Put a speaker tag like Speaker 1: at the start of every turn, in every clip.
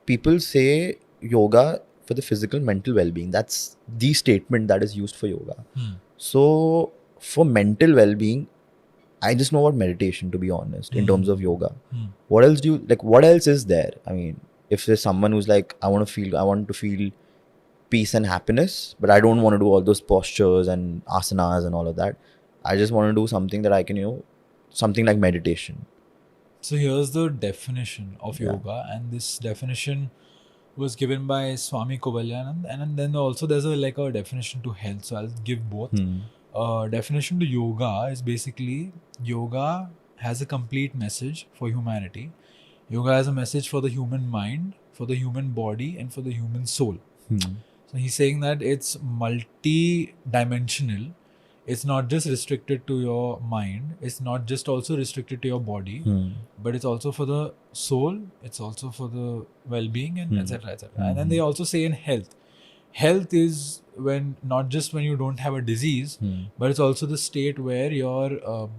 Speaker 1: people say yoga for the physical, mental well-being. That's the statement that is used for yoga. So for mental well-being, I just know about meditation, to be honest, in terms of yoga. What else do you like? What else is there? I mean, if there's someone who's like, I want to feel peace and happiness, but I don't want to do all those postures and asanas and all of that. I just want to do something that I can, something like meditation.
Speaker 2: So here's the definition of yoga, and this definition was given by Swami Kovalyanand, and then also there's a definition to health. So I'll give both. Definition to yoga is basically yoga has a complete message for humanity. Yoga has a message for the human mind, for the human body, and for the human soul. So he's saying that it's multi-dimensional. It's not just restricted to your mind. It's not just also restricted to your body, but it's also for the soul. It's also for the well-being and etc. etc. And then they also say in health. Health is when not just when you don't have a disease, but it's also the state where your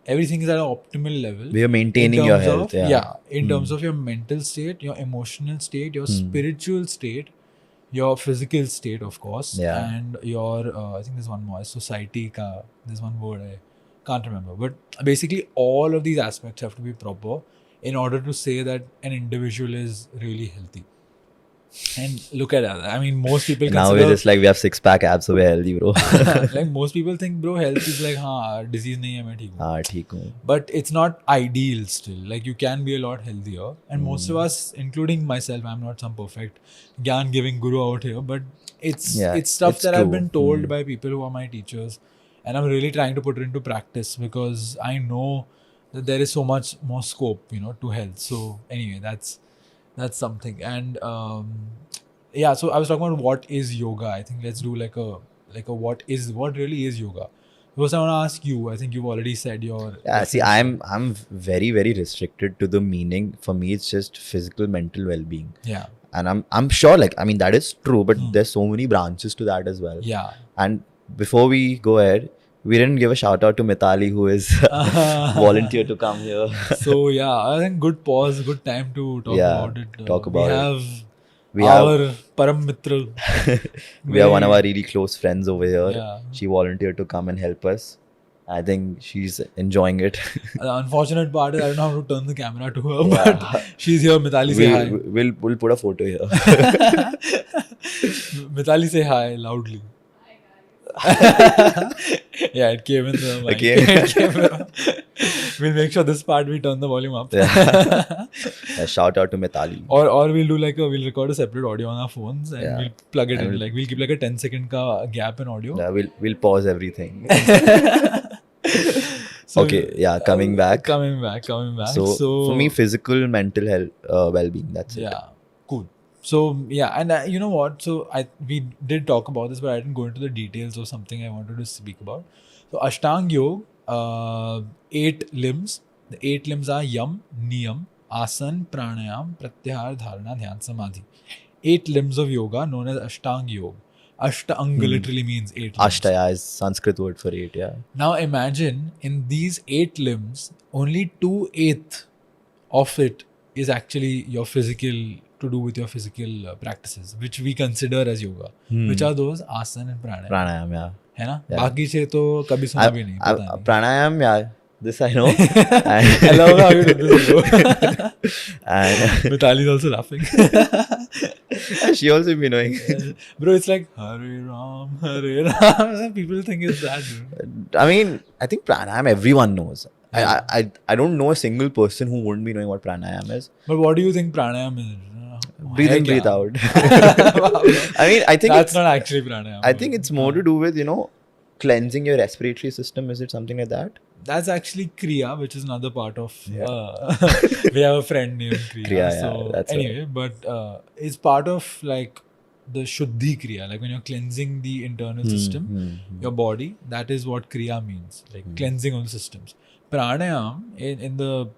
Speaker 2: everything is at an optimal level.
Speaker 1: You're maintaining your health.
Speaker 2: In terms of your mental state, your emotional state, your spiritual state, your physical state, of course, and your I think there's one more, society ka, there's one word I can't remember, but basically all of these aspects have to be proper in order to say that an individual is really healthy. And look at that. I mean, most people
Speaker 1: now we're just like, we have 6-pack abs, so we're healthy, bro.
Speaker 2: Like most people think, bro, health is like, disease nahi hai, main theek
Speaker 1: hu.
Speaker 2: But it's not ideal still. Like you can be a lot healthier. And most of us, including myself, I'm not some perfect gyan giving guru out here, but it's stuff that I've been told by people who are my teachers, and I'm really trying to put it into practice because I know that there is so much more scope, to health. So anyway, that's something. And so I was talking about what is yoga. I think let's do like a what really is yoga. Because I want to ask you, I think you've already said your
Speaker 1: see, I'm very, very restricted to the meaning. For me, it's just physical, mental well-being.
Speaker 2: Yeah.
Speaker 1: And I'm sure, like, I mean, that is true, but there's so many branches to that as well.
Speaker 2: Yeah.
Speaker 1: And before we go ahead, we didn't give a shout out to Mithali, who is volunteered to come here.
Speaker 2: So I think good time to talk about it. We have our Param Mitra.
Speaker 1: We have one of our really close friends over here. Yeah. She volunteered to come and help us. I think she's enjoying it.
Speaker 2: The unfortunate part is I don't know how to turn the camera to her, but she's here. Mithali, say hi.
Speaker 1: We'll put a photo here.
Speaker 2: Mithali, say hi loudly. Yeah, it came in the mic. We'll make sure this part we turn the volume up.
Speaker 1: Shout out to Mithali.
Speaker 2: Or we'll do we'll record a separate audio on our phones and we'll plug it in. We'll keep a 10-second gap in audio.
Speaker 1: Yeah, we'll pause everything. So, coming back. So for me, physical, mental health, well-being, that's it.
Speaker 2: Yeah, cool. So and you know what? So we did talk about this, but I didn't go into the details of something I wanted to speak about. So Ashtanga Yoga, 8 limbs. The 8 limbs are Yam, Niyam, Asan, Pranayam, Pratyahar, Dharana, Dhyan, Samadhi. 8 limbs of yoga known as Ashtanga Yoga. Ashtanga literally means 8 limbs.
Speaker 1: Ashtaya is Sanskrit word for 8, yeah.
Speaker 2: Now imagine in these 8 limbs, only 2/8 of it is actually your physical, to do with your physical practices, which we consider as yoga. Which are those? Asana and Pranayam.
Speaker 1: Pranayam, yeah.
Speaker 2: है ना? बाकी छे तो कभी सुना भी नहीं, पता नहीं.
Speaker 1: Pranayam, yeah. This I know.
Speaker 2: I love how you did this. And Mithali is also laughing.
Speaker 1: She also be knowing.
Speaker 2: Bro, it's like Hare Ram, Hare Ram. People think it's that, dude.
Speaker 1: I mean, I think Pranayam everyone knows. I don't know a single person who wouldn't be knowing what Pranayam is.
Speaker 2: But what do you think Pranayam is?
Speaker 1: Breathe in, breathe out. I mean, I think
Speaker 2: that's not actually Pranayam.
Speaker 1: I think it's more to do with, cleansing your respiratory system. Is it something like that?
Speaker 2: That's actually Kriya, which is another part of... we have a friend named Kriya. So anyway, but it's part of like the Shuddhi Kriya. Like when you're cleansing the internal system, your body, that is what Kriya means. Like cleansing all systems. Pranayam, in the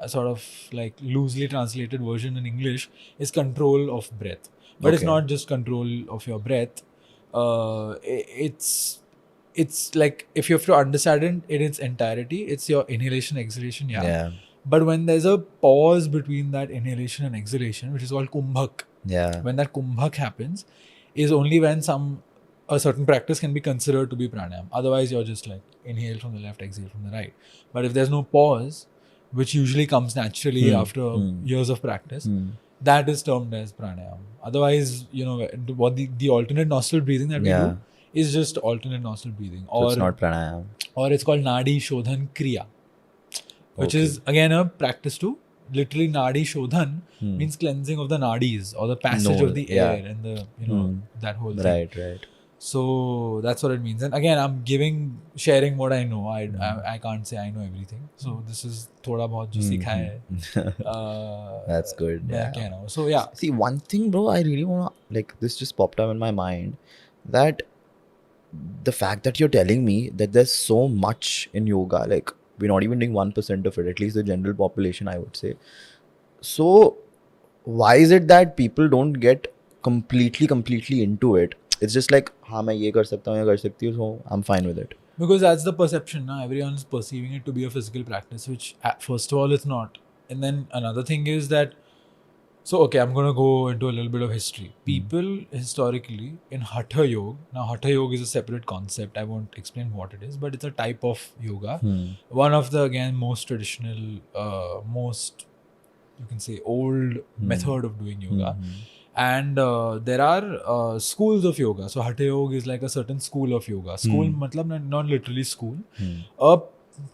Speaker 2: sort of like loosely translated version in English, is control of breath. But it's not just control of your breath. It's like, if you have to understand it in its entirety, it's your inhalation, exhalation, But when there's a pause between that inhalation and exhalation, which is called kumbhak,
Speaker 1: Yeah.
Speaker 2: when that kumbhak happens, is only when a certain practice can be considered to be pranayam. Otherwise, you're just like inhale from the left, exhale from the right. But if there's no pause, which usually comes naturally after years of practice, that is termed as pranayam. Otherwise, what the alternate nostril breathing that we do is just alternate nostril breathing.
Speaker 1: So it's not pranayam.
Speaker 2: Or it's called Nadi Shodhan Kriya, which is again a practice to literally Nadi Shodhan means cleansing of the nadis or the passage of the air and the that whole thing.
Speaker 1: Right.
Speaker 2: So that's what it means. And again, I'm sharing what I know. I can't say I know everything. So this is thoda bahut jo sikha hai.
Speaker 1: That's good.
Speaker 2: Yeah. So yeah.
Speaker 1: See, one thing, bro, I really want to, like, this just popped up in my mind, that the fact that you're telling me that there's so much in yoga, like, we're not even doing 1% of it, at least the general population, I would say. So why is it that people don't get completely into it? It's just like, हाँ मैं ये कर सकता हूँ, ये कर सकती हूँ, so I'm fine with it.
Speaker 2: Because that's the perception now. Everyone is perceiving it to be a physical practice, which first of all it's not. And then another thing is that, so okay, I'm going to go into a little bit of history. People historically in Hatha Yoga, now Hatha Yoga is a separate concept. I won't explain what it is, but it's a type of yoga. One of the, again, most traditional, most, you can say, old method of doing yoga. And there are schools of yoga. So Hatha Yoga is like a certain school of yoga. School, matlab not literally school. A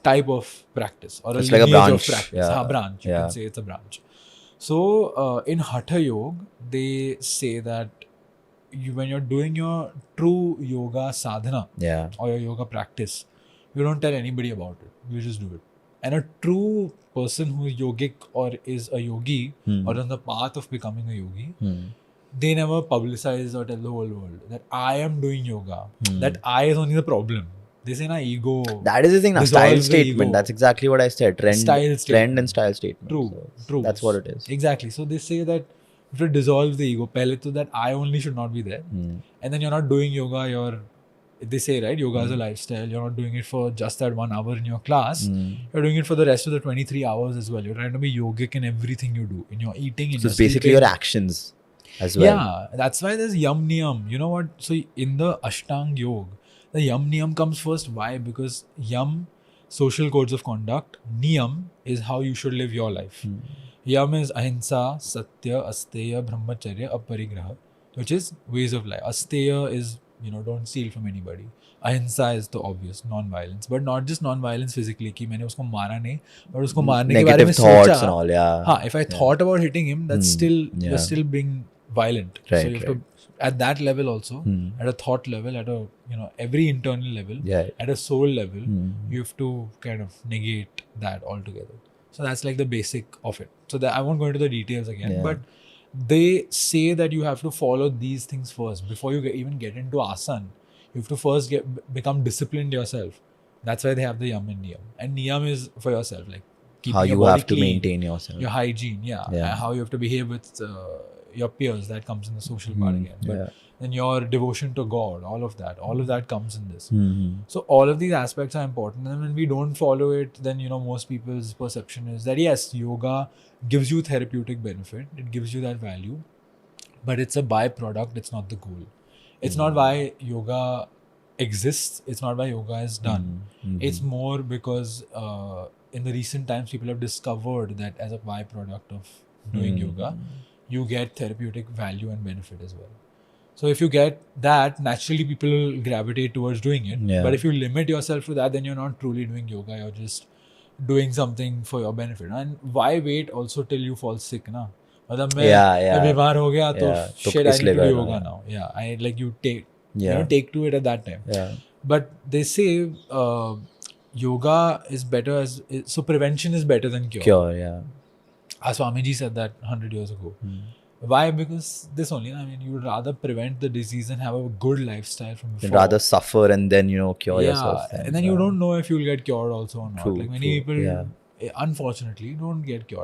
Speaker 2: type of practice or
Speaker 1: it's
Speaker 2: a lineage
Speaker 1: like a branch.
Speaker 2: of practice. Branch. You can say it's a branch. So in Hatha Yoga, they say that when you're doing your true yoga sadhana or your yoga practice, you don't tell anybody about it. You just do it. And a true person who is yogic or is a yogi or on the path of becoming a yogi, they never publicize or tell the whole world that I am doing yoga. That I is only the problem. They say ego.
Speaker 1: That is the thing. Style statement. That's exactly what I said. Trend and style statement.
Speaker 2: True.
Speaker 1: That's what it is.
Speaker 2: Exactly. So they say that if you dissolve the ego, pehle to that I only should not be there. And then you're not doing yoga, they say, right, yoga is a lifestyle. You're not doing it for just that 1 hour in your class. You're doing it for the rest of the 23 hours as well. You're trying to be yogic in everything you do, in your eating, in
Speaker 1: so
Speaker 2: your
Speaker 1: it's basically
Speaker 2: sleeping.
Speaker 1: Your actions as well.
Speaker 2: Yeah, that's why there's yam niyam. You know what? So in the Ashtang Yoga, the yam niyam comes first. Why? Because yam, social codes of conduct. Niyam is how you should live your life. Yam is ahimsa, satya, asteya, brahmacharya, aparigraha, which is ways of life. Asteya is, don't steal from anybody. Ahimsa is the obvious, non-violence. But not just non-violence physically, कि मैंने उसको मारा नहीं, but उसको मारने के बारे में
Speaker 1: thoughts and all, yeah.
Speaker 2: If I thought about hitting him, that's still, you're still being violent.
Speaker 1: Right,
Speaker 2: so you have to, at that level also, at a thought level, at a, every internal level, at a soul level, you have to kind of negate that altogether. So that's like the basic of it. So that I won't go into the details again, but they say that you have to follow these things first before you even get into asana. You have to first become disciplined yourself. That's why they have the yam and niyam. And niyam is for yourself, like keeping
Speaker 1: how
Speaker 2: your
Speaker 1: you
Speaker 2: body
Speaker 1: have to
Speaker 2: clean,
Speaker 1: maintain yourself,
Speaker 2: your hygiene, and how you have to behave with your peers. That comes in the social part again. But then your devotion to God, all of that comes in this. So all of these aspects are important. And when we don't follow it, then most people's perception is that yes, yoga gives you therapeutic benefit. It gives you that value, but it's a byproduct. It's not the goal. It's not why yoga exists. It's not why yoga is done. It's more because in the recent times, people have discovered that as a byproduct of doing yoga, you get therapeutic value and benefit as well. So if you get that, naturally people will gravitate towards doing it. But if you limit yourself to that, then you're not truly doing yoga. You're just doing something for your benefit. And why wait also till you fall sick, na? मतलब मैं बीमार हो गया तो shit, I need to do yoga now. I like you take take to it at that time. But they say yoga is better so prevention is better than cure. Swamiji said that 100 years ago. Why? Because this only, you would rather prevent the disease and have a good lifestyle from before.
Speaker 1: You'd rather suffer and then, cure yourself.
Speaker 2: And then you don't know if you'll get cured also or not.
Speaker 1: True,
Speaker 2: like many people, unfortunately, don't get cured.